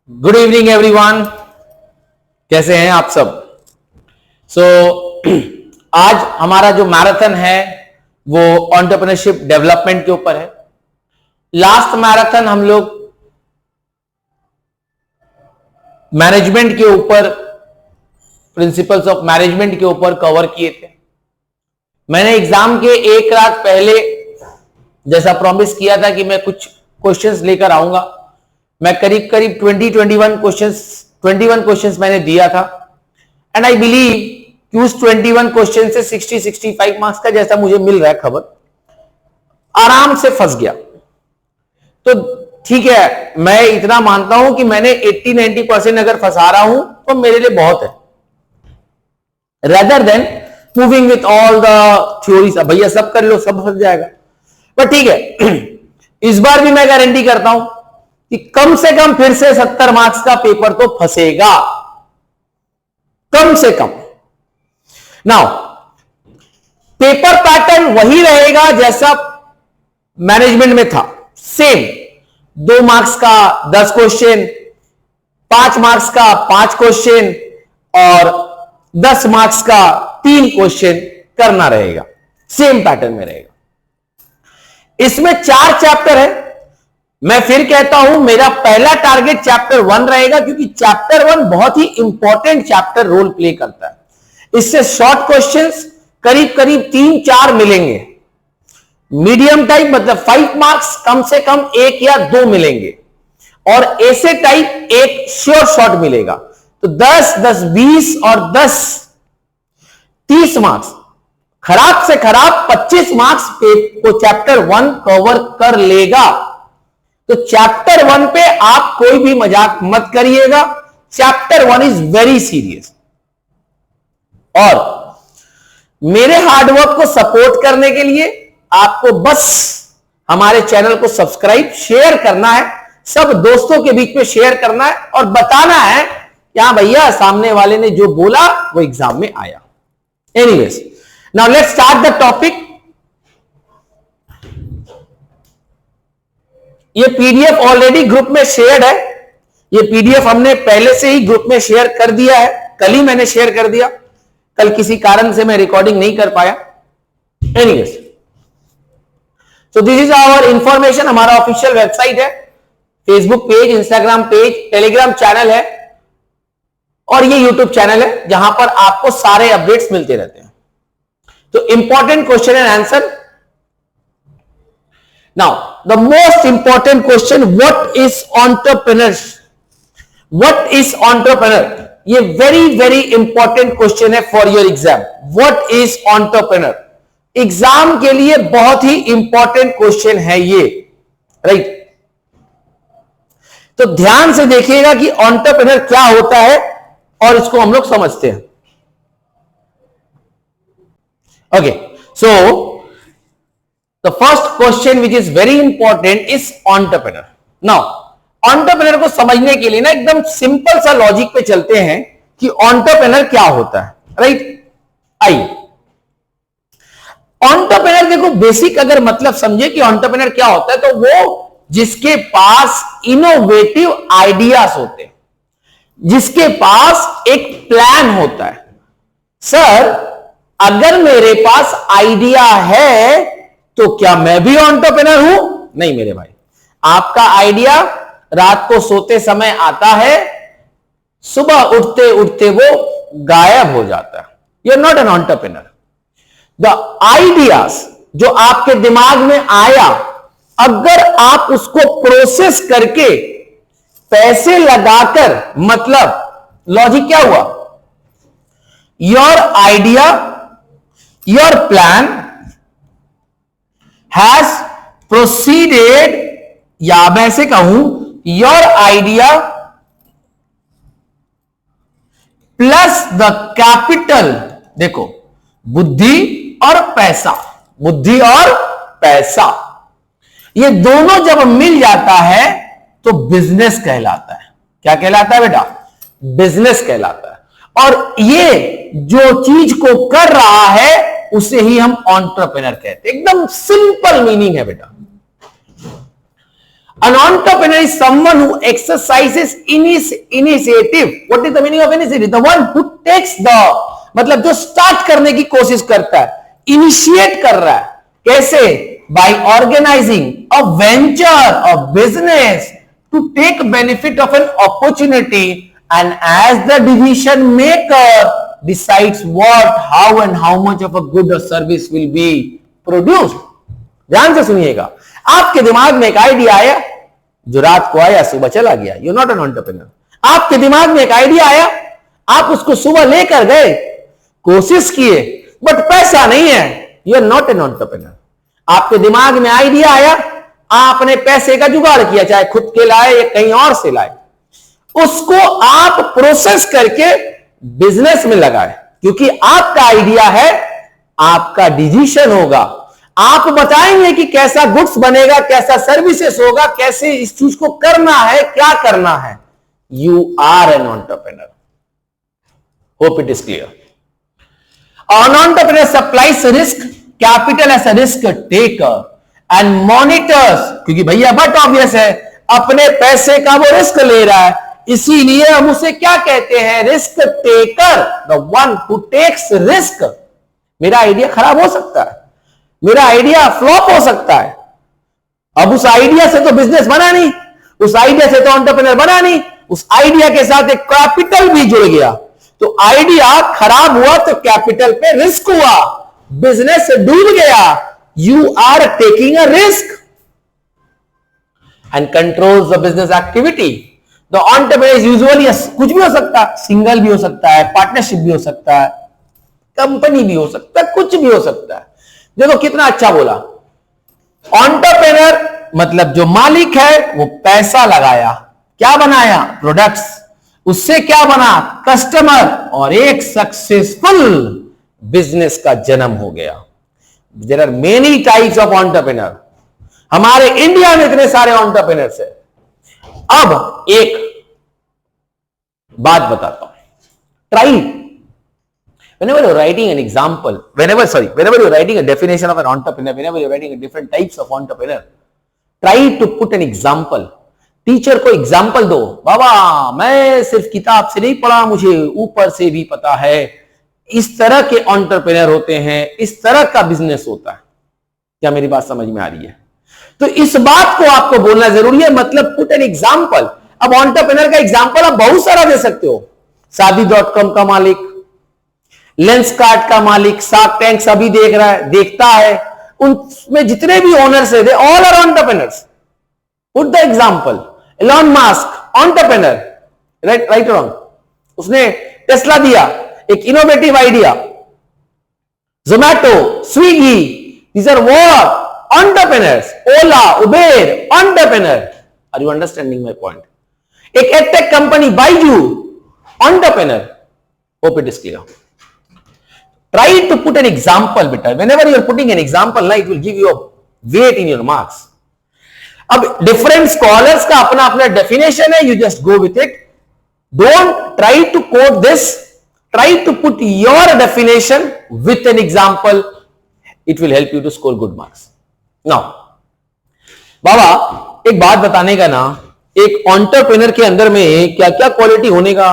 Good evening everyone, कैसे हैं आप सब। आज हमारा जो मैराथन है वो एंटरप्रेन्योरशिप डेवलपमेंट के ऊपर है। लास्ट मैराथन हम लोग मैनेजमेंट के ऊपर, प्रिंसिपल्स ऑफ मैनेजमेंट के ऊपर कवर किए थे। मैंने एग्जाम के एक रात पहले जैसा प्रॉमिस किया था कि मैं कुछ क्वेश्चंस लेकर आऊंगा। मैं करीब 21 क्वेश्चंस मैंने दिया था एंड आई बिलीव कि उस 21 क्वेश्चन से 60-65 मार्क्स का जैसा मुझे मिल रहा है खबर, आराम से फंस गया। तो ठीक है, मैं इतना मानता हूं कि मैंने 80-90% अगर फंसा रहा हूं तो मेरे लिए बहुत है, rather than moving with all the theories. भैया सब कर लो, सब फंस जाएगा। पर ठीक है, इस बार भी मैं गारंटी करता हूं कि कम से कम फिर से 70 मार्क्स का पेपर तो फंसेगा, कम से कम। नाउ पेपर पैटर्न वही रहेगा जैसा मैनेजमेंट में था, सेम। 2 मार्क्स का 10 क्वेश्चन, 5 मार्क्स का 5 क्वेश्चन और 10 मार्क्स का 3 क्वेश्चन करना रहेगा, सेम पैटर्न में रहेगा। इसमें 4 चैप्टर है। मैं फिर कहता हूं, मेरा पहला टारगेट चैप्टर 1 रहेगा, क्योंकि चैप्टर 1 बहुत ही इंपॉर्टेंट चैप्टर रोल प्ले करता है। इससे शॉर्ट क्वेश्चंस करीब 3-4 मिलेंगे। मीडियम टाइप मतलब 5 मार्क्स कम से कम 1 या 2 मिलेंगे, और ऐसे टाइप एक श्योर शॉर्ट मिलेगा। तो 10, 10, 20 और 10, 30 मार्क्स, खराब से खराब 25 मार्क्स को चैप्टर 1 कवर कर लेगा। तो चैप्टर 1 पे आप कोई भी मजाक मत करिएगा। Chapter 1 is very serious. और मेरे हार्डवर्क को सपोर्ट करने के लिए आपको बस हमारे चैनल को सब्सक्राइब, शेयर करना है, सब दोस्तों के बीच में शेयर करना है और बताना है कि हां भैया, सामने वाले ने जो बोला वो एग्जाम में आया। Anyways, now let's start the topic. ये पीडीएफ ऑलरेडी ग्रुप में शेयर्ड है। ये पीडीएफ हमने पहले से ही ग्रुप में शेयर कर दिया है, कल ही मैंने शेयर कर दिया। कल किसी कारण से मैं रिकॉर्डिंग नहीं कर पाया। Anyways, so this is our information. हमारा ऑफिशियल वेबसाइट है, Facebook page, Instagram page, Telegram channel है और ये यूट्यूब चैनल है, जहां पर आपको सारे अपडेट्स मिलते रहते हैं। तो important question and answer. Now, the most important question, what is entrepreneur? What is entrepreneur? ये very important question है for your exam. What is entrepreneur? Exam के लिए बहुत ही important question है ये, right? तो ध्यान से देखिएगा कि entrepreneur क्या होता है और इसको हम लोग समझते हैं। Okay, so the first question which is very important is entrepreneur. Now, entrepreneur को समझने के लिए ना एकदम सिंपल सा लॉजिक पे चलते हैं कि entrepreneur क्या होता है, राइट? आइए, entrepreneur देखो, बेसिक अगर मतलब समझे कि entrepreneur क्या होता है, तो वो जिसके पास इनोवेटिव आइडियाज होते हैं, जिसके पास एक प्लान होता है। सर, अगर मेरे पास आइडिया है तो क्या मैं भी एंटरप्रेन्योर हूं? नहीं मेरे भाई, आपका आइडिया रात को सोते समय आता है, सुबह उठते उठते वो गायब हो जाता है। You are not an entrepreneur. The ideas जो आपके दिमाग में आया, अगर आप उसको प्रोसेस करके पैसे लगाकर, मतलब लॉजिक क्या हुआ, your idea, your plan has proceeded, या मैं ऐसे कहूं, your idea plus the capital, देखो, बुद्धि और पैसा, बुद्धि और पैसा, ये दोनों जब मिल जाता है तो बिजनेस कहलाता है। क्या कहलाता है बेटा? बिजनेस कहलाता है। और ये जो चीज को कर रहा है उसे ही हम एंटरप्रेन्योर कहते हैं। एकदम सिंपल मीनिंग है बेटा। An entrepreneur is someone who exercises initiative. What is the meaning of initiative? The one who takes the, मतलब जो स्टार्ट करने की कोशिश करता है, इनिशिएट कर रहा है. कैसे? By organizing a venture or business to take benefit of an opportunity, and as the decision maker decides what, how and how much of a good or service will be produced. ध्यान से सुनिएगा. आपके दिमाग में एक idea आया जो रात को आया सुबह चला गया. You not an entrepreneur. आपके दिमाग में एक आइडिया आया, आप उसको सुबह लेकर गए, कोशिश किए, बट पैसा नहीं है. You are not an entrepreneur. आपके दिमाग में आइडिया आया, आपने पैसे का जुगाड़ किया, चाहे खुद के लाए या कहीं और से लाए, उसको आप प्रोसेस करके बिजनेस में लगाए. क्योंकि आपका आइडिया है, आपका डिसीजन होगा. आप बताएंगे कि कैसा गुड्स बनेगा, कैसा सर्विसेज होगा, कैसे इस चीज को करना है, क्या करना है. You are an entrepreneur. Hope it is clear. An entrepreneur supplies risk capital as a risk taker and monitors, क्योंकि भैया बट ऑब्वियस है, अपने पैसे का वो रिस्क ले रहा है, इसीलिए हम उसे क्या कहते हैं? Risk taker. The one who takes risk. मेरा आइडिया खराब हो सकता है, मेरा आइडिया फ्लॉप हो सकता है. अब उस आइडिया से तो बिजनेस बना नहीं, उस आइडिया से तो एंटरप्रेन्योर बना नहीं, उस आइडिया के साथ एक कैपिटल भी जुड़ गया. तो आइडिया खराब हुआ तो कैपिटल पे रिस्क हुआ, बिजनेस डूब गया. You are taking a risk and controls the business activity. The entrepreneur is usually कुछ भी हो सकता है, सिंगल भी हो सकता है, पार्टनरशिप भी हो सकता है, कंपनी भी हो सकता है, कुछ भी हो सकता है. देखो कितना अच्छा बोला. एंटरप्रेन्योर मतलब जो मालिक है वो पैसा लगाया, क्या बनाया? प्रोडक्ट्स. उससे क्या बना? कस्टमर. और एक सक्सेसफुल बिजनेस का जन्म हो गया. There are many types of entrepreneur. हमारे इंडिया में इतने सारे एंटरप्रेन्योर्स हैं. अब एक बात बताता हूं. Try whenever you're writing an example, whenever you're writing a definition of an entrepreneur, whenever you're writing a different types of entrepreneur, try to put an example. Teacher को एग्जाम्पल दो. बाबा मैं सिर्फ किताब से नहीं पढ़ा, मुझे ऊपर से भी पता है, इस तरह के एंटरप्रेन्योर होते हैं, इस तरह का बिजनेस होता है. क्या मेरी बात समझ में आ रही है? तो इस बात को आपको बोलना जरूरी है. मतलब पुट एन एग्जाम्पल. अब एंटरप्रेन्योर का एग्जाम्पल आप बहुत सारा दे सकते हो. शादी.com का मालिक, लेंसकार्ट का मालिक, शार्क टैंक सभी देख रहा है, देखता है, उनमें जितने भी ओनर्स है, they all are entrepreneurs. Put the example. Elon Musk entrepreneur, right wrong. उसने टेस्ला दिया, एक innovative idea. Zomato, Swiggy, these are what? Entrepreneurs. Ola, Uber, entrepreneur. Are you understanding my point? एक edtech company Byju, entrepreneur. Hope it is clear. Try to put an example, beta. Whenever you are putting an example, it will give you a weight in your marks. अब different scholars का अपना अपना definition है. You just go with it. Don't try to quote this. Try to put your definition with an example. It will help you to score good marks. Now, बाबा एक बात बताने का ना, एक एंटरप्रेन्योर के अंदर में क्या क्या क्वालिटी होने का,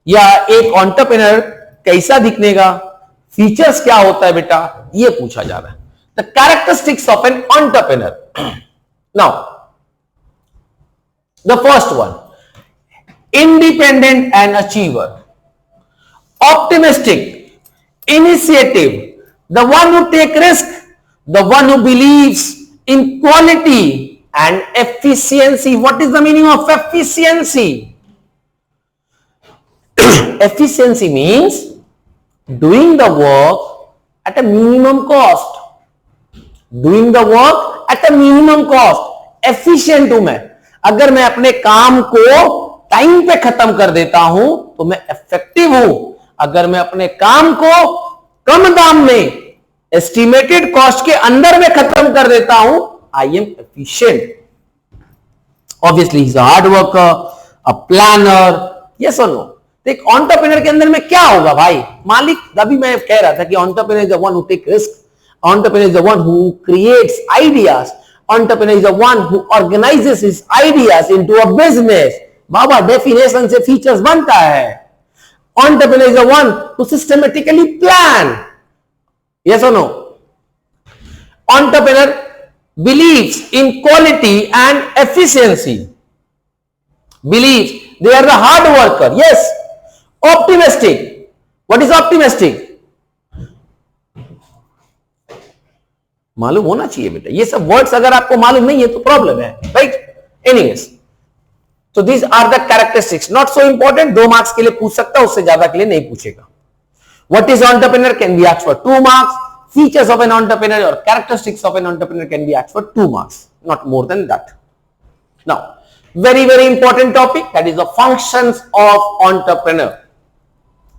या एक एंटरप्रेन्योर कैसा दिखने का, फीचर्स क्या होता है बेटा, ये पूछा जा रहा है. The characteristics of an entrepreneur. Now the first one, independent and achiever, optimistic, initiative, the one who take risk, the one who believes in quality and efficiency. What is the meaning of efficiency? Efficiency means doing the work at a minimum cost. Doing the work at a minimum cost. Efficient हूं मैं. अगर मैं अपने काम को time पे खत्म कर देता हूं तो मैं इफेक्टिव हूं. अगर मैं अपने काम को कम दाम में, एस्टिमेटेड कॉस्ट के अंदर में खत्म कर देता हूं, I am efficient. Obviously he is a hard worker, a planner. Yes और नो? एक एंटरप्रेन्योर के अंदर में क्या होगा भाई? मालिक. अभी मैं कह रहा था कि entrepreneur is the one who take risk, entrepreneur is the one who creates ideas, Entrepreneur is the one who organizes his ideas into a business. Baba definition से फीचर्स बनता है. Entrepreneur is the one who systematically plan. Yes or no? Entrepreneur believes in quality and efficiency. Believes they are the hard worker. Yes. Optimistic. What is optimistic? मालूम होना चाहिए बेटा. ये सब words अगर आपको मालूम नहीं है तो प्रॉब्लम है, राइट? एनीवेज, तो these are the characteristics. Not so important, 2 marks के लिए पूछ सकता, उससे ज्यादा के लिए नहीं पूछेगा. What is entrepreneur can be asked for 2 marks. Features of an entrepreneur और characteristics of an entrepreneur can be asked for 2 marks, not more than that. Now very very important topic, that is the functions of entrepreneur.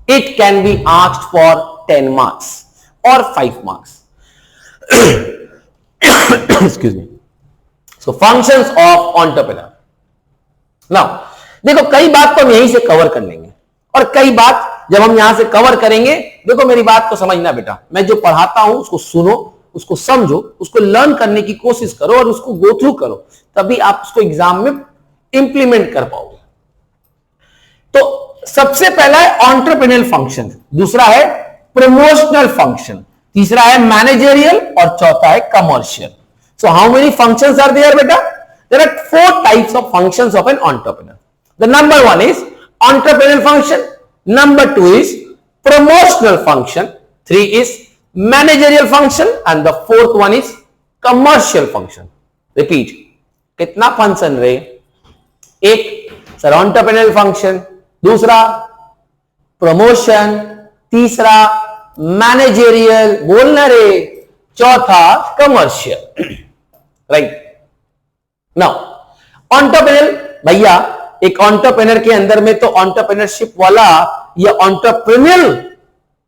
It can be asked for 10 marks or 5 marks. Excuse me. So functions of entrepreneur. Now देखो, कई बात तो हम यहीं से cover कर लेंगे और कई बात जब हम यहां से कवर करेंगे, देखो मेरी बात को समझना बेटा, मैं जो पढ़ाता हूं उसको सुनो, उसको समझो, उसको लर्न करने की कोशिश करो और उसको गो थ्रू करो, तभी आप उसको एग्जाम में इंप्लीमेंट कर पाओगे. तो सबसे पहला है एंटरप्रेन्योरियल फंक्शन, दूसरा है प्रमोशनल फंक्शन, तीसरा है मैनेजरियल और चौथा है commercial. So how many functions are there बेटा? There are 4 types of functions of an entrepreneur. The number 1 is entrepreneurial function, number 2 is promotional function, 3 is managerial function and the 4th one is commercial function. Repeat, कितना function रहे? एक sir entrepreneurial function, दूसरा promotion, तीसरा managerial, बोलना रे, चौथा commercial. Right. Now entrepreneur भैया, एक एंटरप्रेन्योर के अंदर में तो एंटरप्रेन्योरशिप वाला या एंटरप्रेन्योरियल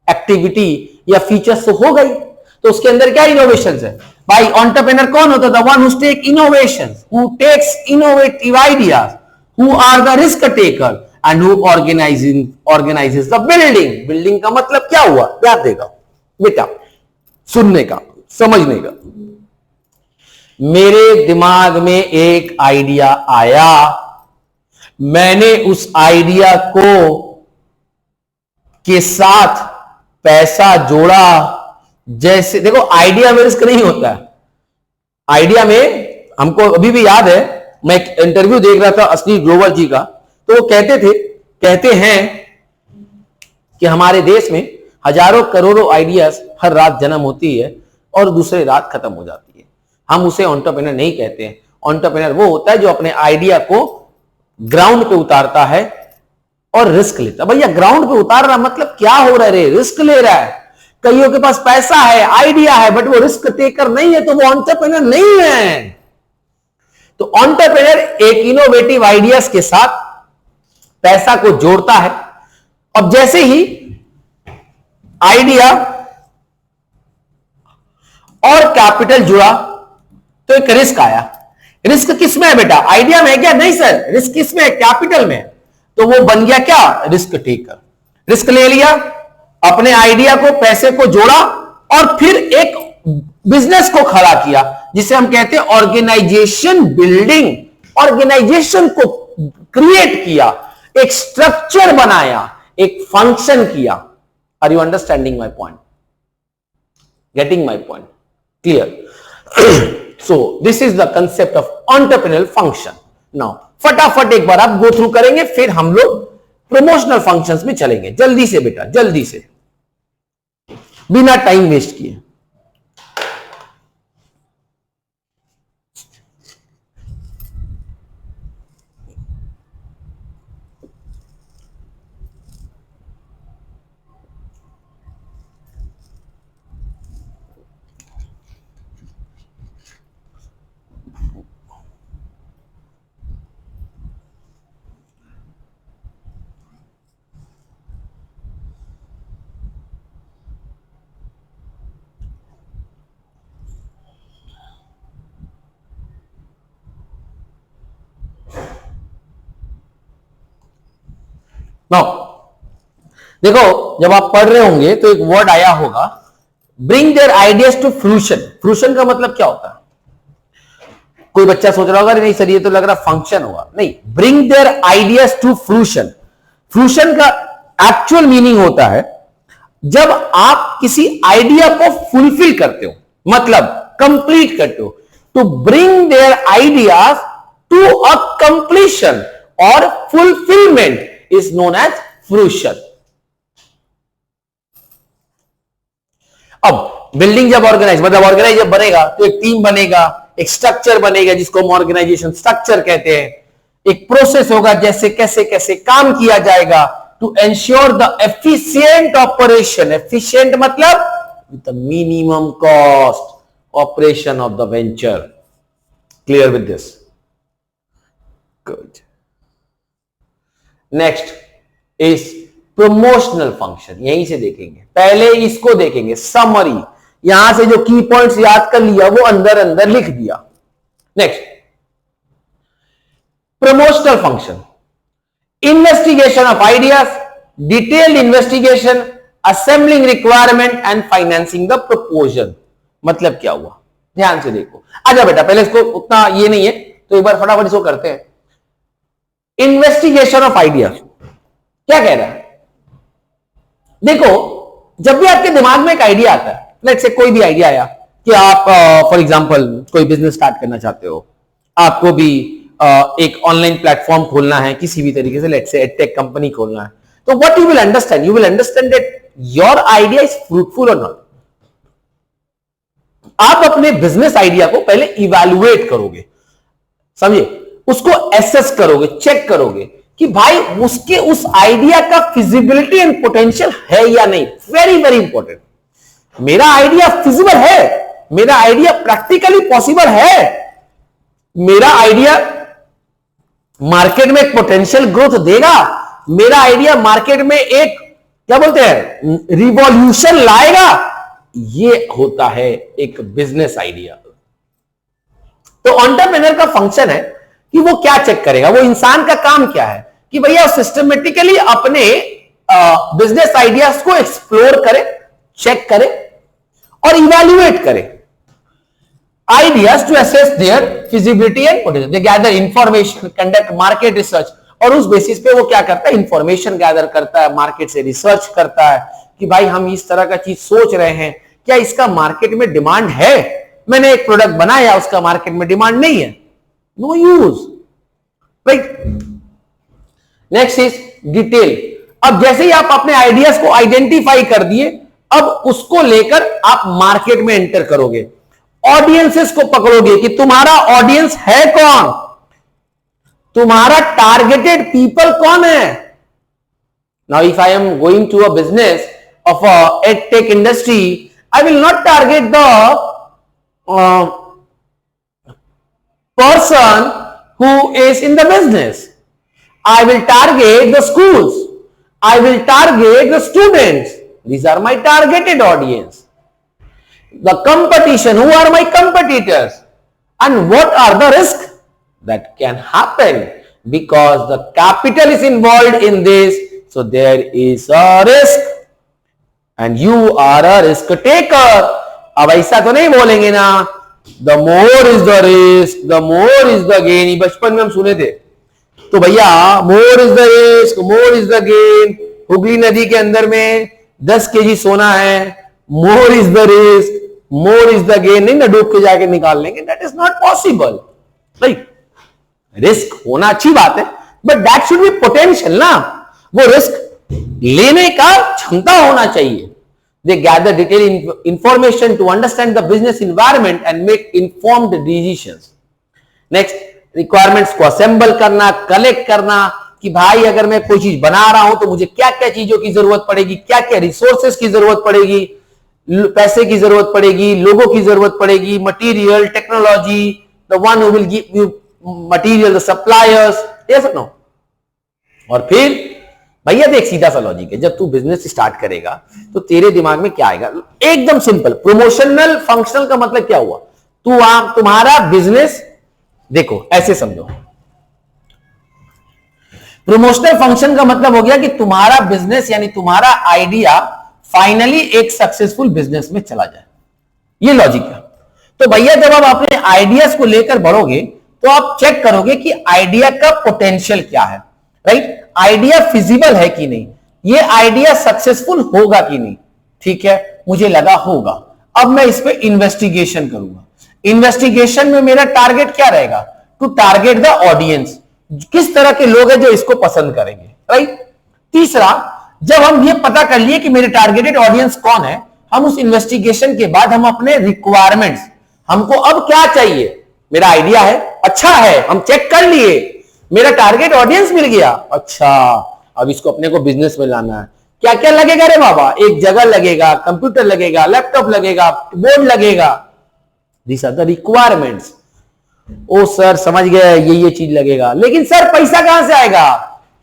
एक्टिविटी या फीचर्स तो हो गई, तो उसके अंदर क्या इनोवेशंस है भाई? एंटरप्रेन्योर कौन होता है? The one who take innovations, who takes innovative ideas, who are the risk taker and who organizes the building का मतलब क्या हुआ? याद देगा बेटा, सुनने का, समझने का. मेरे दिमाग में एक आइडिया आया, मैंने उस आइडिया को के साथ पैसा जोड़ा. जैसे देखो, आइडिया में रिस्क नहीं होता है. आइडिया में हमको अभी भी याद है, मैं एक इंटरव्यू देख रहा था असली ग्रोवर जी का, तो वो कहते हैं कि हमारे देश में हजारों करोड़ों आइडियाज हर रात जन्म होती है और दूसरे रात खत्म हो जाती है. हम उसे एंटरप्रेन्योर नहीं कहते हैं. एंटरप्रेन्योर वो होता है जो अपने आइडिया को ग्राउंड पे उतारता है और रिस्क लेता है. भैया ग्राउंड पे उतार रहा मतलब क्या हो रहा है? रिस्क ले रहा है. कईयों के पास पैसा है, आइडिया है, बट वो रिस्क टेकर नहीं है, तो वो एंटरप्रेन्योर नहीं है. तो एंटरप्रेन्योर एक इनोवेटिव आइडियाज के साथ पैसा को जोड़ता है. अब जैसे ही आइडिया और कैपिटल जुड़ा तो एक रिस्क आया. रिस्क किसमें है बेटा? आइडिया में है क्या? नहीं सर, रिस्क किसमें है? कैपिटल में. तो वो बन गया क्या? Risk taker. रिस्क ले लिया, अपने आइडिया को, पैसे को जोड़ा और फिर एक बिजनेस को खड़ा किया, जिसे हम कहते हैं ऑर्गेनाइजेशन बिल्डिंग. ऑर्गेनाइजेशन को क्रिएट किया, एक स्ट्रक्चर बनाया, एक फंक्शन किया. Are you understanding my point? Getting my point? Clear? So this is the concept of entrepreneurial function. Now फटाफट एक बार आप गो थ्रू करेंगे, फिर हम लोग प्रमोशनल फंक्शंस में चलेंगे. जल्दी से बेटा, जल्दी से, बिना टाइम वेस्ट किए. नाउ देखो, जब आप पढ़ रहे होंगे तो एक वर्ड आया होगा, bring their ideas to fruition. Fruition का मतलब क्या होता है? कोई बच्चा सोच रहा होगा नहीं सर ये तो लग रहा फंक्शन होगा, नहीं, bring their ideas to fruition. Fruition का एक्चुअल मीनिंग होता है जब आप किसी आइडिया को फुलफिल करते हो, मतलब कंप्लीट करते हो। To bring their ideas to a completion और fulfilment is known as fruition. अब बिल्डिंग जब ऑर्गेनाइज, मतलब ऑर्गेनाइज जब बनेगा तो एक टीम बनेगा, एक स्ट्रक्चर बनेगा जिसको हम ऑर्गेनाइजेशन स्ट्रक्चर कहते हैं, एक प्रोसेस होगा जैसे कैसे कैसे काम किया जाएगा to ensure the efficient operation. Efficient मतलब with the minimum cost operation of the venture. Clear with this? Good. Next is promotional function. यहीं से देखेंगे, पहले इसको देखेंगे समरी, यहां से जो की पॉइंट्स याद कर लिया वो अंदर अंदर लिख दिया। Next, promotional function, investigation of ideas, detailed investigation, assembling requirement and financing the proposal. मतलब क्या हुआ, ध्यान से देखो। आजा बेटा, पहले इसको उतना ये नहीं है तो एक बार फटाफट इसको करते हैं। इन्वेस्टिगेशन ऑफ आइडियाज क्या कह रहा है? देखो, जब भी आपके दिमाग में एक आइडिया आता है, लेट्स से कोई भी आइडिया आया कि आप फॉर एग्जांपल कोई बिजनेस स्टार्ट करना चाहते हो, आपको भी एक ऑनलाइन प्लेटफॉर्म खोलना है किसी भी तरीके से, लेट्स से एडटेक कंपनी खोलना है, तो what you will understand, you will understand that your idea is fruitful और नॉट। आप अपने बिजनेस आइडिया को पहले इवैल्यूएट करोगे, समझे, उसको एसेस करोगे, चेक करोगे कि भाई उसके उस आइडिया का फिजिबिलिटी एंड पोटेंशियल है या नहीं। Very very important. मेरा आइडिया फिजिबल है, मेरा आइडिया प्रैक्टिकली पॉसिबल है, मेरा आइडिया मार्केट में एक पोटेंशियल ग्रोथ देगा, मेरा आइडिया मार्केट में एक क्या बोलते हैं रिवॉल्यूशन लाएगा, ये होता है एक बिजनेस आइडिया। तो एंटरप्रेन्योर का फंक्शन है कि वो क्या चेक करेगा, वो इंसान का काम क्या है कि भैया सिस्टमेटिकली अपने बिजनेस आइडियाज को एक्सप्लोर करे, चेक करे और इवैल्यूएट करे। Ideas to assess their feasibility and potential, they gather information, conduct market research, और उस बेसिस पे वो क्या करता है, इंफॉर्मेशन गैदर करता है, मार्केट से रिसर्च करता है कि भाई हम इस तरह का चीज सोच रहे हैं, क्या इसका मार्केट में डिमांड है? मैंने एक प्रोडक्ट बनाया, उसका मार्केट में डिमांड नहीं है, no use, right. Next is detail. अब जैसे ही आप अपने आइडियाज को आइडेंटिफाई कर दिए, अब उसको लेकर आप मार्केट में एंटर करोगे, ऑडियंसेस को पकड़ोगे कि तुम्हारा ऑडियंस है कौन, तुम्हारा टारगेटेड पीपल कौन है। Now if I am going to a business of a edtech industry, I will not target the person who is in the business. I will target the schools. I will target the students. These are my targeted audience. The competition, who are my competitors? And what are the risks that can happen? Because the capital is involved in this, so there is a risk. And you are a risk taker. अब ऐसा तो नहीं बोलेंगे ना, The more is the risk, the more is the gain. ये बचपन में हम सुने थे, तो भैया more is the risk, more is the gain. Hooghly नदी के अंदर में 10 केजी सोना है, more is the risk, more is the gain. नहीं ना डूब के जाके निकाल लेंगे, that is not possible, right? Risk होना अच्छी बात है, but that should be potential ना, वो रिस्क लेने का क्षमता होना चाहिए। They gather detailed information to understand the business environment and make informed decisions. Next, requirements को assemble करना, collect करना कि भाई अगर मैं कोई चीज बना रहा हूं तो मुझे क्या क्या चीजों की जरूरत पड़ेगी, क्या क्या रिसोर्सेस की जरूरत पड़ेगी, पैसे की जरूरत पड़ेगी, लोगों की जरूरत पड़ेगी, material, technology, the one who will give you material, the suppliers, yes or no? और फिर भैया देख सीधा सा लॉजिक है, जब तू बिजनेस स्टार्ट करेगा तो तेरे दिमाग में क्या आएगा, एकदम सिंपल। प्रमोशनल फंक्शनल का मतलब क्या हुआ, तुम्हारा बिजनेस, देखो ऐसे समझो, प्रमोशनल फंक्शन का मतलब हो गया कि तुम्हारा बिजनेस यानी तुम्हारा आइडिया फाइनली एक सक्सेसफुल बिजनेस में चला जाए, ये लॉजिक है। तो भैया जब आप अपने आइडियाज को लेकर बढ़ोगे तो आप चेक करोगे कि आइडिया का पोटेंशियल क्या है, राइट? आइडिया फिजिबल है कि नहीं, ये आइडिया सक्सेसफुल होगा कि नहीं, ठीक है? मुझे लगा होगा, अब मैं इस पे इन्वेस्टिगेशन करूंगा। इन्वेस्टिगेशन में मेरा टारगेट क्या रहेगा? टू टारगेट द ऑडियंस, किस तरह के लोग हैं जो इसको पसंद करेंगे, राइट? तीसरा, जब हम ये पता कर लिए कि मेरे टारगेटेड ऑडियंस कौन है, हम उस इन्वेस्टिगेशन के बाद हम अपने रिक्वायरमेंट्स, हमको अब क्या चाहिए, मेरा आइडिया है, अच्छा है, हम चेक कर लिए, मेरा टारगेट ऑडियंस मिल गया, अच्छा अब इसको अपने को बिजनेस में लाना है। क्या क्या लगेगा रे बाबा? एक जगह लगेगा, कंप्यूटर लगेगा, लैपटॉप लगेगा, बोर्ड लगेगा, दिस आर द रिक्वायरमेंट्स। ओ सर समझ गए, ये चीज लगेगा, लेकिन सर पैसा कहां से आएगा?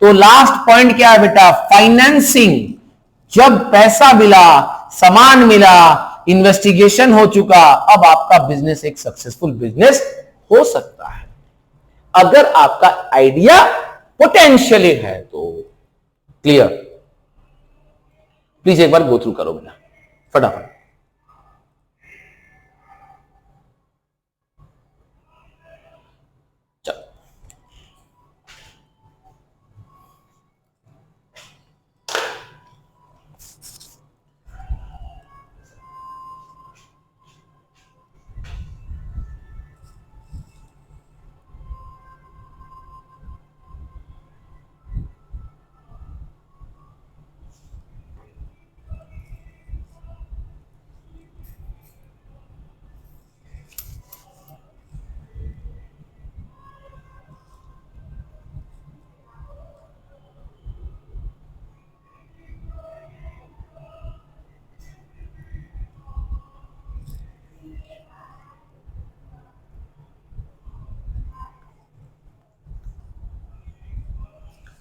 तो लास्ट पॉइंट क्या है बेटा? फाइनेंसिंग। जब पैसा मिला, सामान मिला, इन्वेस्टिगेशन हो चुका, अब आपका बिजनेस एक सक्सेसफुल बिजनेस हो सकता है, अगर आपका आइडिया पोटेंशियली है तो। क्लियर? प्लीज एक बार गो थ्रू करो बेटा फटाफट।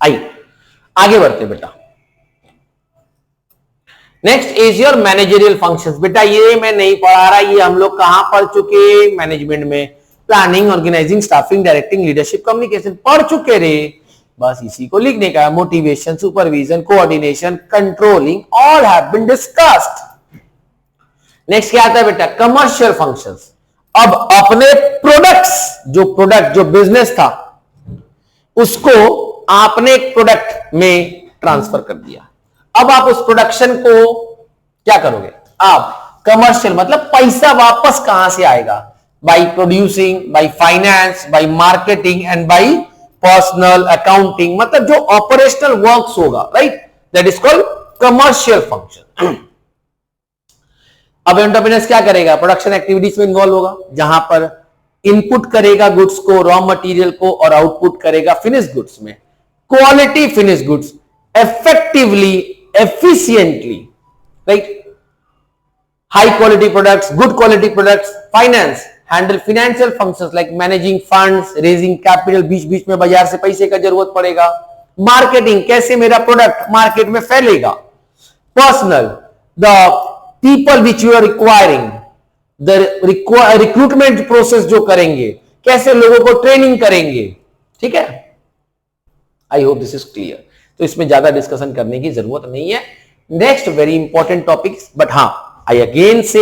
आइए आगे बढ़ते बेटा। Next is your managerial functions. बेटा ये मैं नहीं पढ़ा रहा, ये हम लोग कहां पढ़ चुके? मैनेजमेंट में planning, organizing, staffing, directing, leadership, communication पढ़ चुके रे। बस इसी को लिखने का है। Motivation, supervision, coordination, controlling, all have been discussed. Next क्या आता है बेटा? Commercial functions. अब अपने प्रोडक्ट्स, जो बिजनेस था उसको आपने एक प्रोडक्ट में ट्रांसफर कर दिया। अब आप उस प्रोडक्शन को क्या करोगे? आप कमर्शियल, मतलब पैसा वापस कहां से आएगा? By producing, by finance, bye marketing and bye personal accounting, मतलब जो ऑपरेशनल वर्क्स होगा, right? That is called commercial function. अब एंटरप्रेन्योर क्या करेगा? प्रोडक्शन एक्टिविटीज में इन्वॉल्व होगा, जहां पर इनपुट करेगा गुड्स को, रॉ मटेरियल को, और आउटपुट करेगा फिनिश गुड्स में। Quality finish goods, effectively, efficiently, right? High quality products, good quality products. Finance, handle financial functions like managing funds, raising capital, बीच बीच में बाजार से पैसे का जरूरत पड़ेगा। Marketing, कैसे मेरा प्रोडक्ट मार्केट में फैलेगा। Personal, the people which you are requiring, the recruitment process जो करेंगे, कैसे लोगों को ट्रेनिंग करेंगे, ठीक है? I hope this is clear. तो इसमें ज्यादा डिस्कशन करने की जरूरत नहीं है। Next very important topics, but हाँ, I again say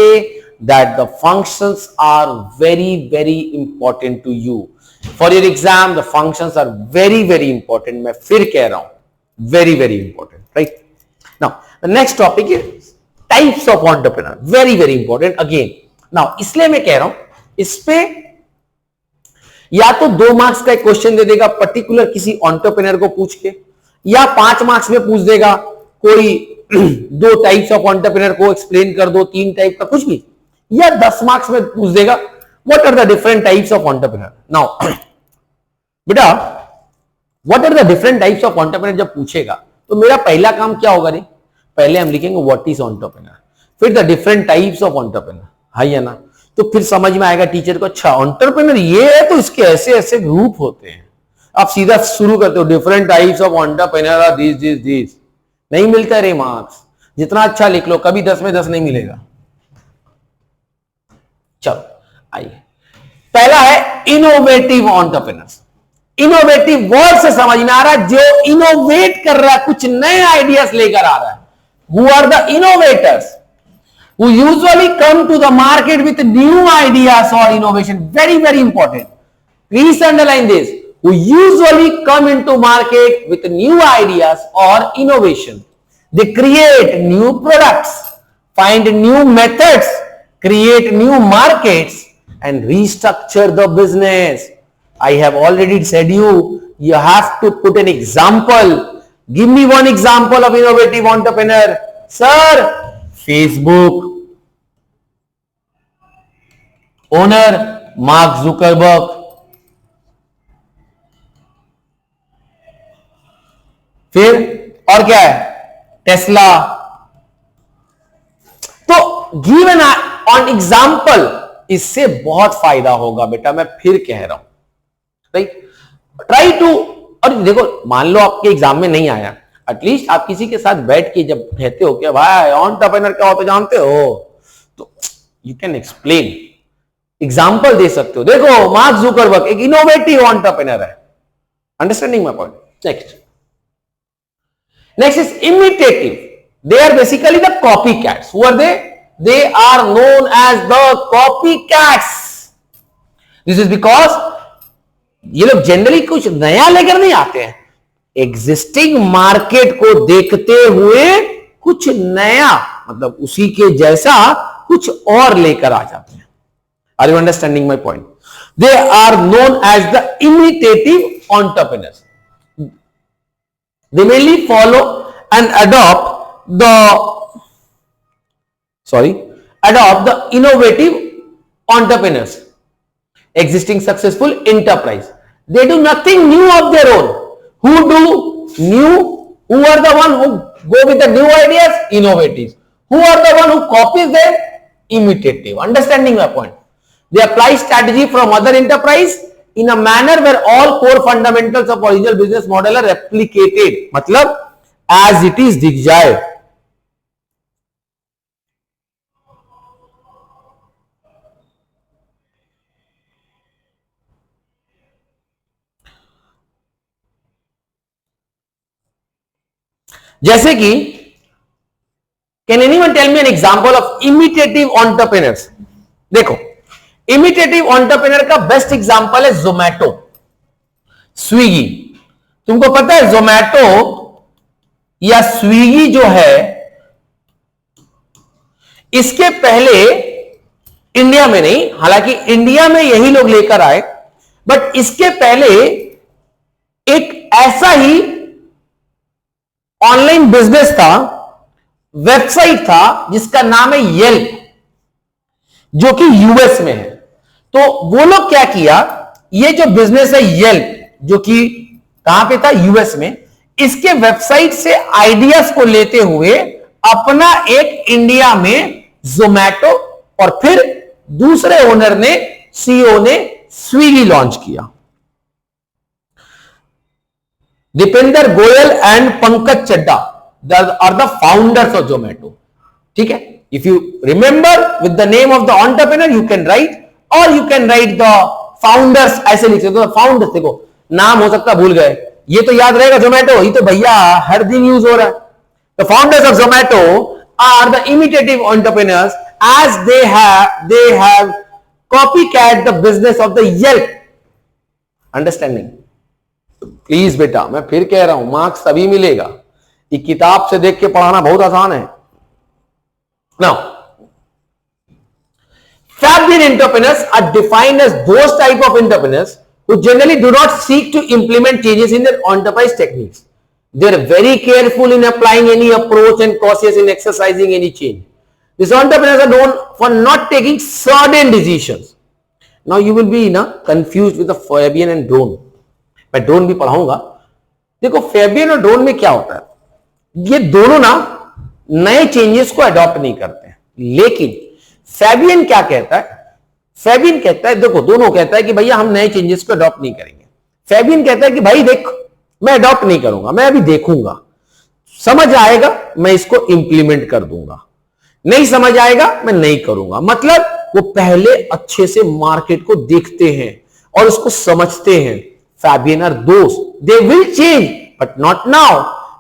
that the functions are very very important to you for your exam. The functions are very very important. मैं फिर कह रहा हूं, very very important, right? Now the next topic is types of entrepreneur, very very important again. Now इसलिए मैं कह रहा हूं, इस पे या तो 2 मार्क्स का एक क्वेश्चन दे देगा पर्टिकुलर किसी एंटरप्रेन्योर को पूछ के, या 5 मार्क्स में पूछ देगा कोई 2 टाइप्स ऑफ एंटरप्रेन्योर को एक्सप्लेन कर दो, 3 टाइप का कुछ भी, या 10 मार्क्स में पूछ देगा what are the different types of entrepreneur. Now बेटा what are the different types of entrepreneur जब पूछेगा तो मेरा पहला काम क्या होगा रे? पहले हम लिखेंगे व्हाट इज एंटरप्रेन्योर, फिर the different types of entrepreneur, है या ना? तो फिर समझ में आएगा टीचर को, अच्छा एंटरप्रेन्योर ये है तो इसके ऐसे ऐसे ग्रुप होते हैं। आप सीधा शुरू करते हो different types of entrepreneur are this this this, नहीं मिलता रे मार्क्स। जितना अच्छा लिख लो, कभी 10 में 10 नहीं मिलेगा। चलो आइए, पहला है इनोवेटिव एंटरप्रेन्योर्स। इनोवेटिव वर्ड से समझ में आ रहा है, जो इनोवेट कर रहा है, कुछ नए आइडियाज लेकर आ रहा है। Who are the innovators? who usually come to the market with new ideas or innovation. Very, very important. Please underline this. Who usually come into market with new ideas or innovation. They create new products, find new methods, create new markets, and restructure the business. I have already said you have to put an example. Give me one example of innovative entrepreneur. Sir, Facebook. Owner mark Zuckerberg. फिर और क्या है? Tesla. तो give an on example. इससे बहुत फायदा होगा बेटा, मैं फिर कह रहा हूं. Right, try to. और देखो, मान लो आपके एग्जाम में नहीं आया, एटलीस्ट आप किसी के साथ बैठ के जब कहते हो कि भाई एंटरप्रेन्योर क्या होता जानते हो, तो यू कैन एक्सप्लेन, एग्जाम्पल दे सकते हो. देखो, मार्क जुकरबर्ग एक इनोवेटिव एंटरप्रेन्योर है. Understanding my point. Next is imitative. They are basically the copy cats. Who are they? They are known as the copy cats. This is because ये लोग generally कुछ नया लेकर नहीं आते हैं, एग्जिस्टिंग मार्केट को देखते हुए कुछ नया, मतलब उसी के जैसा कुछ और लेकर आ जाते हैं. Are you understanding my point? They are known as the imitative entrepreneurs. They mainly follow and adopt the innovative entrepreneurs, existing successful enterprise. They do nothing new of their own. Who do new? Who are the one who go with the new ideas? Innovatives. Who are the one who copies them? Imitative. Understanding my point? They apply strategy from other enterprise in a manner where all core fundamentals of original business model are replicated. मतलब as it is दिख जाए. जैसे कि can anyone tell me an example of imitative entrepreneurs? देखो, imitative entrepreneur का best example है Zomato, Swiggy. तुमको पता है जोमैटो या स्विगी जो है, इसके पहले इंडिया में नहीं, हालांकि इंडिया में यही लोग लेकर आए, बट इसके पहले एक ऐसा ही ऑनलाइन बिजनेस था, वेबसाइट था, जिसका नाम है येल्प, जो कि यूएस में है. तो वो लोग क्या किया, ये जो बिजनेस है येल्प, जो कि कहां पे था? यूएस में. इसके वेबसाइट से आइडियाज को लेते हुए अपना एक इंडिया में जोमैटो, और फिर दूसरे ओनर ने, सीईओ ने स्विगी लॉन्च किया. Deepinder Goyal and Pankaj Chadha are the founders of Zomato. ठीक है. If you remember with the name of the entrepreneur, you can write, or you can write the founders. ऐसे लिख सकते हो. फाउंडर्स, देखो नाम हो सकता भूल गए, ये तो याद रहेगा. जोमैटो ये तो भैया हर दिन यूज हो रहा है. The founders of Zomato are the imitative entrepreneurs, as they have copycat the business of the Yelp. Understanding? Please बेटा, मैं फिर कह रहा हूं, मार्क्स तभी मिलेगा. ये किताब से देख के पढ़ाना बहुत आसान है. Now, Fabian entrepreneurs are defined as those type of entrepreneurs who generally do not seek to implement changes in their enterprise techniques. They are very careful in applying any approach and cautious in exercising any change. These entrepreneurs are known for not taking sudden decisions. Now you will be confused with the Fabian and Drone. मैं drone भी पढ़ाऊंगा. देखो, Fabian और drone में क्या होता है, ये दोनों नए चेंजेस को अडॉप्ट नहीं करते हैं. लेकिन फेबियन क्या कहता है? फेबियन कहता है, देखो दोनों कहता है कि भैया हम नए चेंजेस को अडॉप्ट नहीं करेंगे. फेबियन कहता है कि भाई देख, मैं अडॉप्ट नहीं करूंगा, मैं अभी देखूंगा, समझ आएगा मैं इसको इंप्लीमेंट कर दूंगा, नहीं समझ आएगा मैं नहीं करूंगा. मतलब वो पहले अच्छे से मार्केट को देखते हैं और उसको समझते हैं. Fabian are those, they will change but not now.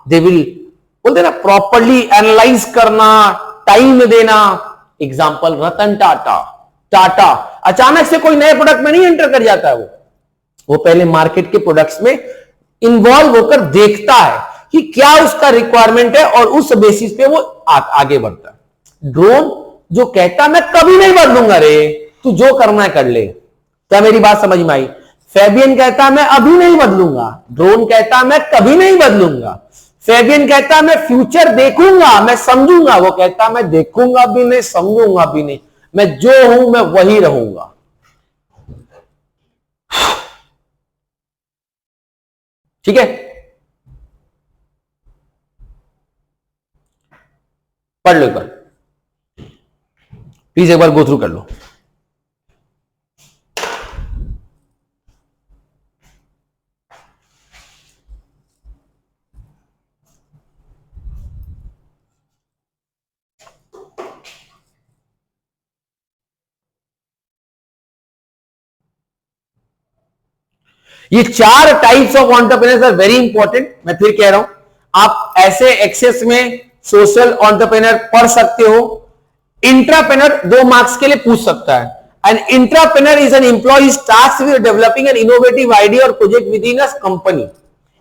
They will, बोलते ना, प्रॉपरली एनालाइज करना, टाइम देना, एग्जाम्पल रतन टाटा। टाटा अचानक से कोई नए प्रोडक्ट में नहीं एंटर कर जाता है, वो पहले मार्केट के प्रोडक्ट्स में इन्वॉल्व होकर देखता है कि क्या उसका रिक्वायरमेंट है और उस बेसिस पे वो आगे बढ़ता है। ड्रोन जो कहता मैं कभी नहीं बदलूंगा रे, तू जो करना है कर ले। क्या मेरी बात समझ में आई? फैबियन कहता मैं अभी नहीं बदलूंगा, ड्रोन कहता मैं कभी नहीं बदलूंगा। फैबियन कहता मैं फ्यूचर देखूंगा, मैं समझूंगा, वो कहता मैं देखूंगा भी नहीं समझूंगा भी नहीं, मैं जो हूं मैं वही रहूंगा। ठीक है, पढ़ लो एक बार प्लीज, एक बार गो थ्रू कर लो। ये 4 types of entrepreneurs are very important. मैं फिर कह रहा हूं, आप ऐसे एक्सेस में सोशल एंटरप्रेन्योर पढ़ सकते हो। इंट्राप्रेन्योर 2 मार्क्स के लिए पूछ सकता है। An intrapreneur is an employee tasked with developing an innovative idea और project within a company.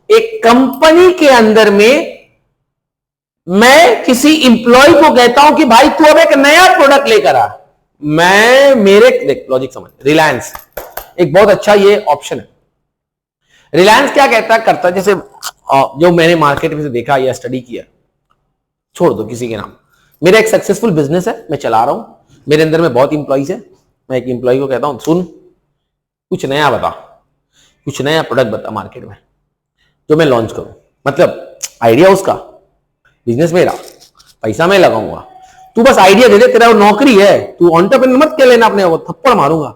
एक कंपनी के अंदर में मैं किसी इंप्लॉय को कहता हूं कि भाई तू अब एक नया प्रोडक्ट लेकर आ। मैं मेरे देख लॉजिक समझ, रिलायंस एक बहुत अच्छा ये ऑप्शन है। रिलायंस क्या कहता करता, जैसे जो मैंने मार्केट में से देखा या स्टडी किया, छोड़ दो किसी के नाम, मेरा एक सक्सेसफुल बिजनेस है, मैं चला रहा हूं, मेरे अंदर में बहुत इंप्लॉइज है। मैं एक इंप्लॉय को कहता हूं सुन कुछ नया बता, कुछ नया प्रोडक्ट बता मार्केट में जो मैं लॉन्च करूं। मतलब आइडिया उसका, बिजनेस मेरा, पैसा मैं लगाऊंगा, तू बस आइडिया दे दे, तेरा वो नौकरी है, तू एंटरप्रेन्योर मत कह लेना अपने, वो थप्पड़ मारूंगा,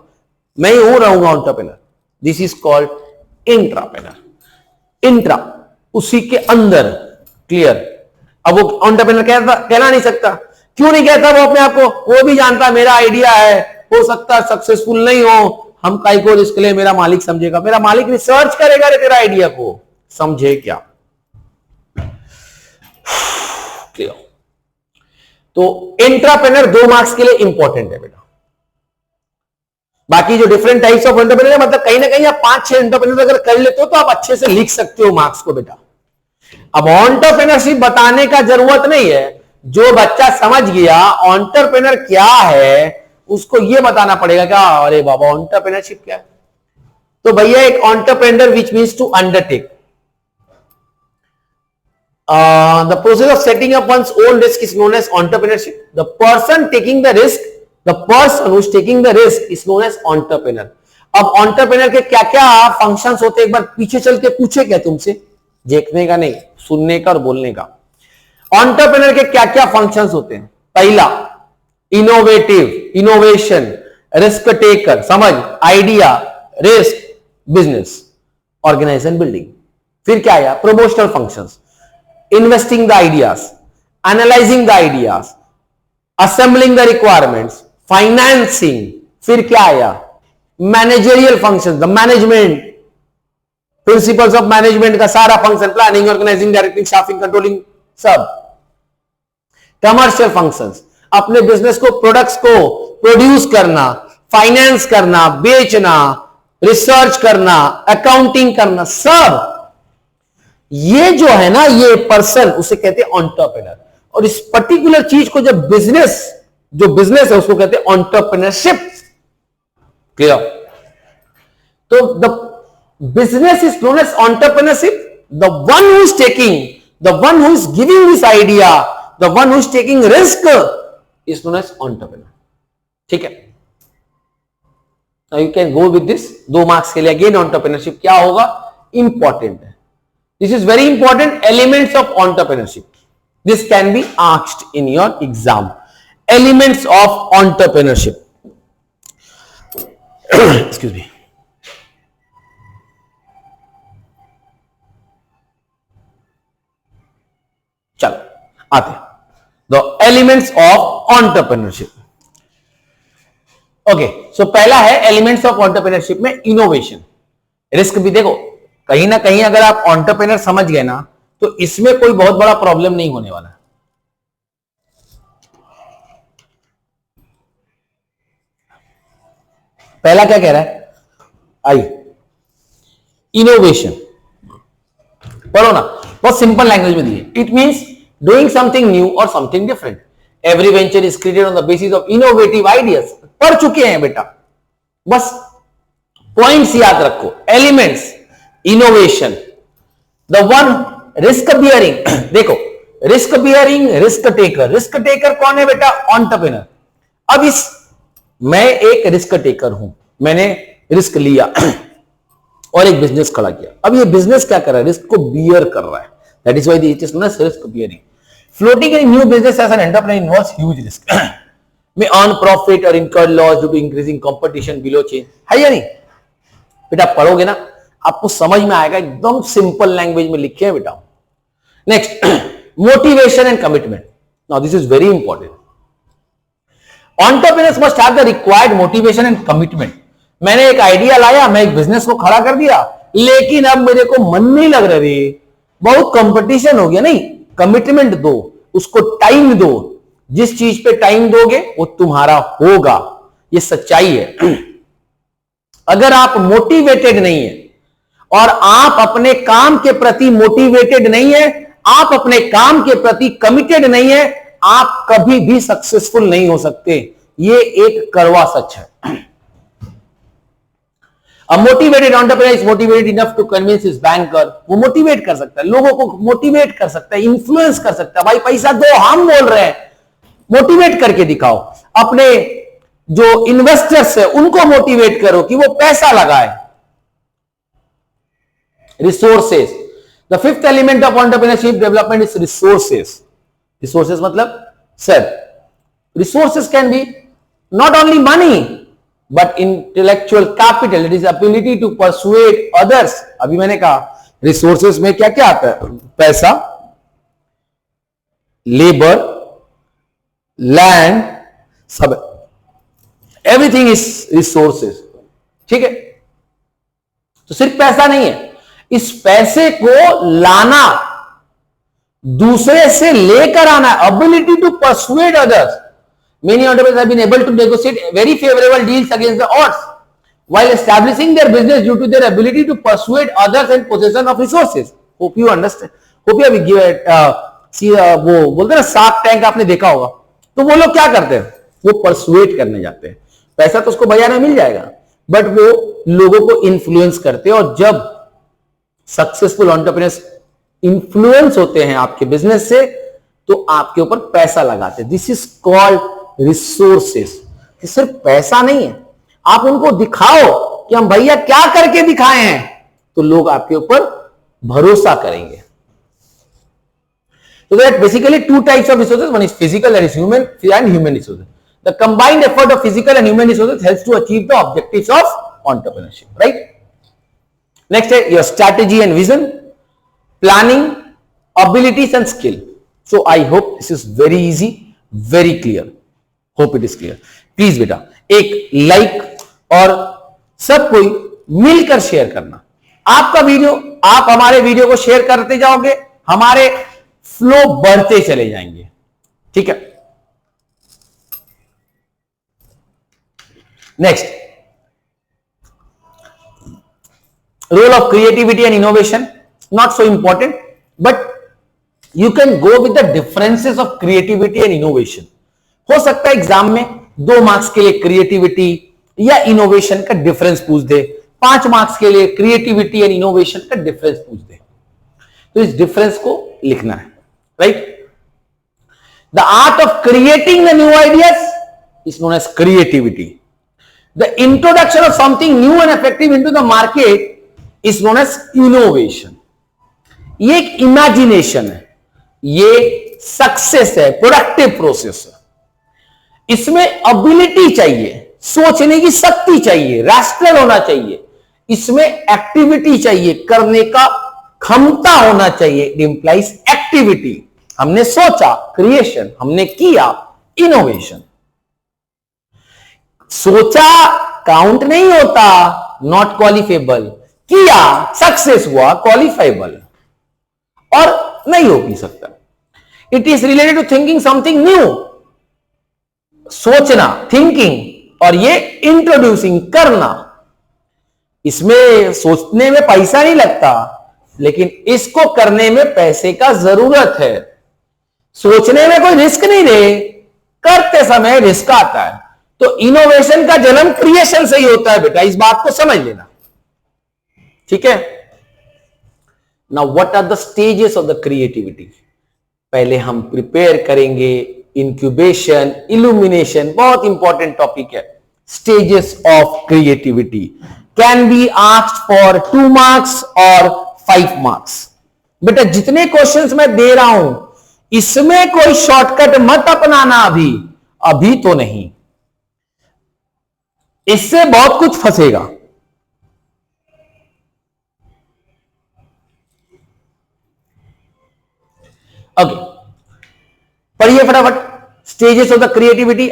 मैं ही हूं रहूंगा entrepreneur. This is called intrapreneur. Intra उसी के अंदर, क्लियर। अब वो एंटरप्रेन्योर कहना नहीं सकता, क्यों नहीं कहता? वो अपने आप को, वो भी जानता मेरा आइडिया है, हो सकता है सक्सेसफुल नहीं हो, हम काई को रिस्क ले, मेरा मालिक समझेगा, मेरा मालिक रिसर्च करेगा रे तेरा आइडिया को, समझे क्या? क्लियर। तो एंटरप्रेन्योर 2 मार्क्स के लिए इंपॉर्टेंट है बेटा। बाकी जो डिफरेंट टाइप्स ऑफ एंटरप्रेन्योर, मतलब कहीं ना कहीं आप 5-6 एंटरप्रेन्योर अगर कर लेते हो तो आप अच्छे से लिख सकते हो मार्क्स को बेटा। अब एंटरप्रेन्योरशिप बताने का जरूरत नहीं है, जो बच्चा समझ गया एंटरप्रेन्योर क्या है उसको ये बताना पड़ेगा क्या, अरे बाबा एंटरप्रेन्योरशिप क्या है। तो भैया एक entrepreneur which means to undertake the process of setting up one's own risk is known as entrepreneurship. The person taking the risk, the person who is taking the risk is known as entrepreneur. अब entrepreneur के क्या क्या functions होते हैं, एक बार पीछे चल के पूछे क्या तुमसे, देखने का नहीं, सुनने का और बोलने का। entrepreneur के क्या क्या फंक्शंस होते हैं? पहला इनोवेटिव, इनोवेशन, रिस्क टेकर, समझ, idea, risk, business, organization building. फिर क्या आया? Promotional functions, investing the ideas, analyzing the ideas, assembling the requirements, financing। फिर क्या आया? Managerial function, the management, principles of management का सारा function, planning, organizing, directing, staffing, controlling, सब। कमर्शियल फंक्शंस, अपने बिजनेस को, प्रोडक्ट्स को प्रोड्यूस करना, फाइनेंस करना, बेचना, रिसर्च करना, अकाउंटिंग करना, सब। ये जो है ना, ये पर्सन, उसे कहते हैं एंटरप्रेन्योर। और इस पर्टिकुलर चीज को जब बिजनेस, जो बिजनेस है उसको कहते हैं एंटरप्रेन्योरशिप। क्लियर? तो the business is known as entrepreneurship. The one who is taking, the one who is giving this idea, the one who is taking risk is known as entrepreneur. ठीक है, you can go with this. 2 marks के लिए again entrepreneurship क्या होगा, important है। This is very important elements of entrepreneurship. This can be asked in your exam. Elements of entrepreneurship. Excuse me. चलो आते हैं, the elements of entrepreneurship. Okay, so पहला है elements of entrepreneurship में innovation. Risk भी देखो, कहीं ना कहीं अगर आप एंटरप्रेन्योर समझ गए ना तो इसमें कोई बहुत बड़ा प्रॉब्लम नहीं होने वाला। पहला क्या कह रहा है, आई इनोवेशन, पढ़ो ना, बहुत सिंपल लैंग्वेज में दिए। It means doing something new और something different. Every venture is created on the basis of innovative ideas. पढ़ चुके हैं बेटा, बस पॉइंट्स याद रखो, elements, innovation, the one risk bearing. देखो risk bearing, risk taker. Risk taker कौन है बेटा, एंटरप्रेन्योर। अब मैं एक रिस्क टेकर हूं, मैंने रिस्क लिया और एक बिजनेस खड़ा किया। अब ये बिजनेस क्या कर रहा है, रिस्क को बियर कर रहा है, that is why it is known as risk bearing. Floating in new business as an entrepreneur involves huge risk. may earn profit or incur loss due to increasing competition below chain, है या नहीं बेटा? पढ़ोगे ना आपको समझ में आएगा, एकदम सिंपल लैंग्वेज में लिखे हैं बेटा। Next, motivation and commitment. Now this is very important. Entrepreneurs must have the required motivation and commitment. मैंने एक आइडिया लाया, मैं एक बिजनेस को खड़ा कर दिया, लेकिन अब मेरे को मन नहीं लग रहा रे, बहुत कंपटीशन हो गया। नहीं, कमिटमेंट दो, उसको टाइम दो। जिस चीज पे टाइम दोगे वो तुम्हारा होगा, ये सच्चाई है। अगर आप मोटिवेटेड नहीं है और आप अपने काम के प्रति मोटिवेटेड नहीं है, आप अपने काम के प्रति कमिटेड नहीं है, आप कभी भी सक्सेसफुल नहीं हो सकते। ये एक कड़वा सच है। A motivated entrepreneur is motivated enough to convince his banker। वो मोटिवेट कर सकता है, लोगों को मोटिवेट कर सकता है, इन्फ्लुएंस कर सकता है। भाई पैसा दो, हम बोल रहे हैं, मोटिवेट करके दिखाओ। अपने जो इन्वेस्टर्स है उनको मोटिवेट करो कि वो पैसा लगाए। Resources, the fifth element of entrepreneurship development is resources. Resources मतलब sir, resources can be not only money but intellectual capital, it is ability to persuade others। अभी मैंने कहा रिसोर्सेस में क्या क्या आता है, पैसा, लेबर, लैंड, सब, एवरीथिंग इज रिसोर्सेस। ठीक है, तो सिर्फ पैसा नहीं है, इस पैसे को लाना, दूसरे से लेकर आना, ability to persuade others। Many entrepreneurs have been able to negotiate very favorable deals against the odds while establishing their business due to their ability to persuade others and possession of resources। Hope you understand। Hope you have given वो बोलते हैं ना shark tank, आपने देखा होगा। तो वो लोग क्या करते हैं, वो परसुएट करने जाते हैं। पैसा तो उसको बाजार में मिल जाएगा, बट वो लोगों को इन्फ्लुएंस करते हैं। और जब सक्सेसफुल एंटरप्रेन्योर्स इन्फ्लुएंस होते हैं आपके बिजनेस से, तो आपके ऊपर पैसा लगाते हैं। This is called resources. सिर्फ पैसा नहीं है, आप उनको दिखाओ कि हम भैया क्या करके दिखाए हैं, तो लोग आपके ऊपर भरोसा करेंगे। So there are basically two types of resources. One is physical, that is human, and human resources. The combined effort of physical and human resources helps to achieve the objectives of entrepreneurship, right? Next is your strategy and vision, planning, abilities and skill. So I hope this is very easy, very clear. Hope it is clear. Please बेटा एक like और सब कोई मिलकर share करना। आपका video, आप हमारे वीडियो को शेयर करते जाओगे, हमारे फ्लो बढ़ते चले जाएंगे। ठीक है, next, role of creativity and innovation, not so important, but you can go with the differences of creativity and innovation. हो सकता है एग्जाम में 2 मार्क्स के लिए क्रिएटिविटी या इनोवेशन का डिफरेंस पूछ दे, 5 मार्क्स के लिए क्रिएटिविटी एंड इनोवेशन का डिफरेंस पूछ दे, तो इस डिफरेंस को लिखना है, right? The art of creating the new ideas is known as creativity. The introduction of something new and effective into the market is known as innovation. ये एक इमेजिनेशन है, ये सक्सेस है, प्रोडक्टिव प्रोसेस है। इसमें एबिलिटी चाहिए, सोचने की शक्ति चाहिए, रैशनल होना चाहिए, इसमें एक्टिविटी चाहिए, करने का क्षमता होना चाहिए। It implies activity. हमने सोचा, क्रिएशन, हमने किया, इनोवेशन। सोचा काउंट नहीं होता, नॉट क्वालिफाइबल, किया सक्सेस हुआ, क्वालिफाइबल, और नहीं हो भी सकता। It is related to thinking something new, सोचना, थिंकिंग, और ये इंट्रोड्यूसिंग करना, इसमें सोचने में पैसा नहीं लगता, लेकिन इसको करने में पैसे का जरूरत है। सोचने में कोई रिस्क नहीं रहे, करते समय रिस्क आता है। तो इनोवेशन का जन्म क्रिएशन से ही होता है बेटा, इस बात को समझ लेना, ठीक है। Now what are the stages of the creativity? पहले हम प्रिपेयर करेंगे इंक्यूबेशन, इल्यूमिनेशन, बहुत इंपॉर्टेंट टॉपिक है। Stages of creativity can be asked for 2 marks और 5 मार्क्स। बेटा जितने क्वेश्चंस मैं दे रहा हूं इसमें कोई शॉर्टकट मत अपनाना, अभी तो नहीं, इससे बहुत कुछ फंसेगा। ओके, पढ़िए फटाफट stages of the creativity.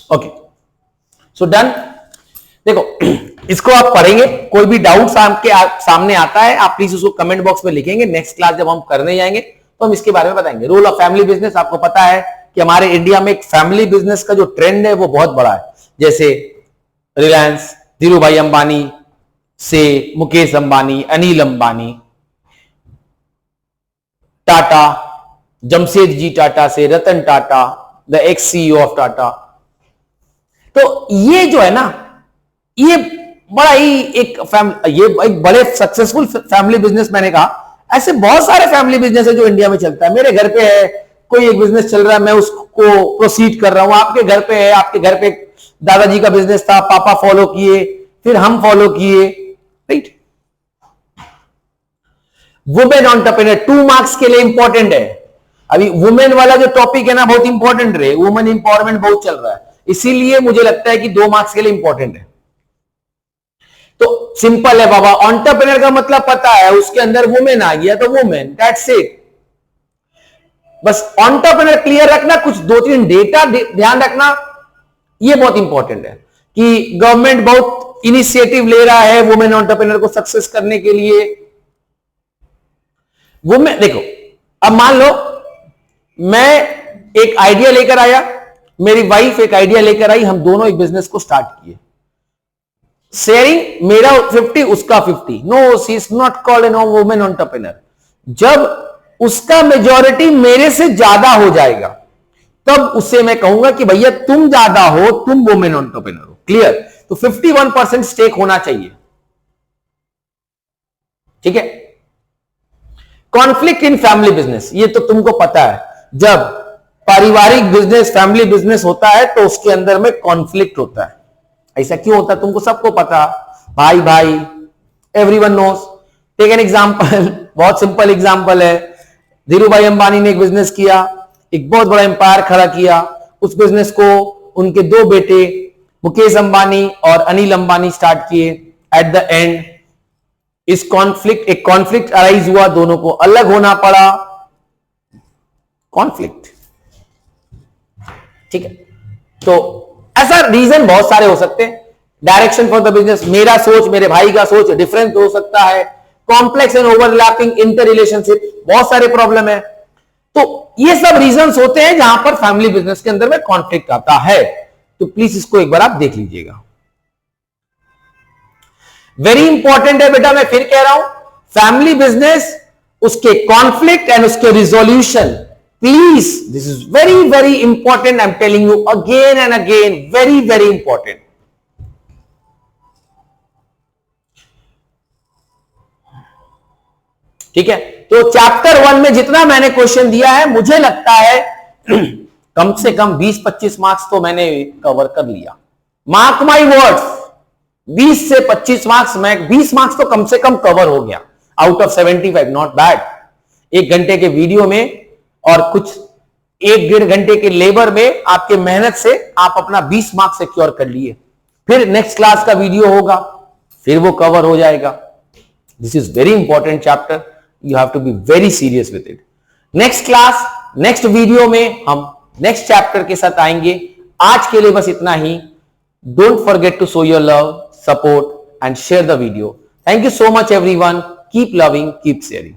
Okay, so done. देखो इसको आप पढ़ेंगे, कोई भी डाउट्स आपके सामने आता है आप प्लीज उसको कमेंट बॉक्स में लिखेंगे। नेक्स्ट क्लास जब हम करने जाएंगे तो हम इसके बारे में बताएंगे। रोल ऑफ फैमिली बिजनेस, आपको पता है कि हमारे इंडिया में एक फैमिली बिजनेस का जो ट्रेंड है वो बहुत बड़ा है। जैसे रिलायंस, धीरू भाई अंबानी से मुकेश अंबानी, अनिल अंबानी, टाटा, जमशेदजी टाटा से Ratan Tata, the ex CEO of Tata. तो ये जो है ना, ये बड़ा ही एक बड़े सक्सेसफुल फैमिली बिजनेस। मैंने कहा ऐसे बहुत सारे फैमिली बिजनेस है जो इंडिया में चलता है। मेरे घर पे है कोई एक बिजनेस चल रहा है, मैं उसको प्रोसीड कर रहा हूं। आपके घर पे है, आपके घर पे दादाजी का बिजनेस था, पापा फॉलो किए, फिर हम फॉलो किए, राइट। वुमेन एंटरप्रेन्योर 2 मार्क्स के लिए इंपॉर्टेंट है। अभी वुमेन वाला जो टॉपिक है ना बहुत इंपॉर्टेंट रहे, वुमेन इंपावरमेंट बहुत चल रहा है, इसीलिए मुझे लगता है कि 2 मार्क्स के लिए इंपॉर्टेंट है। तो सिंपल है बाबा, एंटरप्रेन्योर का मतलब पता है, उसके अंदर वुमेन आ गया तो वुमेन, दैट्स इट। बस एंटरप्रेन्योर क्लियर रखना, कुछ 2-3 डेटा ध्यान रखना, ये बहुत इंपॉर्टेंट है कि गवर्नमेंट बहुत इनिशिएटिव ले रहा है वुमेन एंटरप्रेन्योर को सक्सेस करने के लिए। वुमेन देखो, अब मान लो मैं एक आइडिया लेकर आया, मेरी वाइफ एक आइडिया लेकर आई, हम दोनों एक बिजनेस को स्टार्ट किए। शेयरिंग, मेरा 50 उसका 50। No, she is not called an women entrepreneur. जब उसका मेजॉरिटी मेरे से ज्यादा हो जाएगा तब उससे मैं कहूंगा कि भैया तुम ज्यादा हो, तुम वुमेन एंटरप्रेन्योर हो। क्लियर? तो 51% स्टेक होना चाहिए, ठीक है। कॉन्फ्लिक्ट इन फैमिली बिजनेस, ये तो तुमको पता है, जब पारिवारिक बिजनेस, फैमिली बिजनेस होता है तो उसके अंदर में कॉन्फ्लिक्ट होता है। ऐसा क्यों होता है तुमको सबको पता, भाई भाई, everyone knows. Take an example, बहुत सिंपल एग्जांपल है। धीरू भाई अंबानी ने एक बिजनेस किया, एक बहुत बड़ा एम्पायर खड़ा किया। उस बिजनेस को उनके 2 बेटे मुकेश अंबानी और अनिल अंबानी स्टार्ट किए। एट द एंड एक कॉन्फ्लिक्ट अराइज हुआ, दोनों को अलग होना पड़ा। कॉन्फ्लिक्ट, ठीक है। तो ऐसा रीजन बहुत सारे हो सकते हैं। डायरेक्शन फॉर द बिजनेस, मेरा सोच मेरे भाई का सोच डिफरेंट हो सकता है। Complex and overlapping inter relationship, बहुत सारे प्रॉब्लम है। तो ये सब रीजंस होते हैं जहां पर फैमिली बिजनेस के अंदर में कॉन्फ्लिक्ट आता है। तो प्लीज इसको एक बार आप देख लीजिएगा, वेरी इंपॉर्टेंट है बेटा। मैं फिर कह रहा हूं, फैमिली बिजनेस, उसके कॉन्फ्लिक्ट एंड उसके resolution, please, this is very very important. I'm telling you again and again, very very important. ठीक है। तो चैप्टर 1 में जितना मैंने क्वेश्चन दिया है, मुझे लगता है कम से कम 20-25 मार्क्स तो मैंने कवर कर लिया। मार्क माई वर्ड्स, 20 से 25 मार्क्स, मैं 20 मार्क्स तो कम से कम कवर हो गया आउट ऑफ 75। Not bad. 1 घंटे के वीडियो में और कुछ एक 1.5 घंटे के लेबर में आपके मेहनत से आप अपना 20 मार्क्स सिक्योर कर लिए। फिर नेक्स्ट क्लास का वीडियो होगा, फिर वो कवर हो जाएगा। This is very important chapter, you have to be very serious with it. Next class, next video में हम नेक्स्ट चैप्टर के साथ आएंगे। आज के लिए बस इतना ही। Don't forget to show your love, support and share the video. Thank you so much everyone. Keep loving, keep sharing.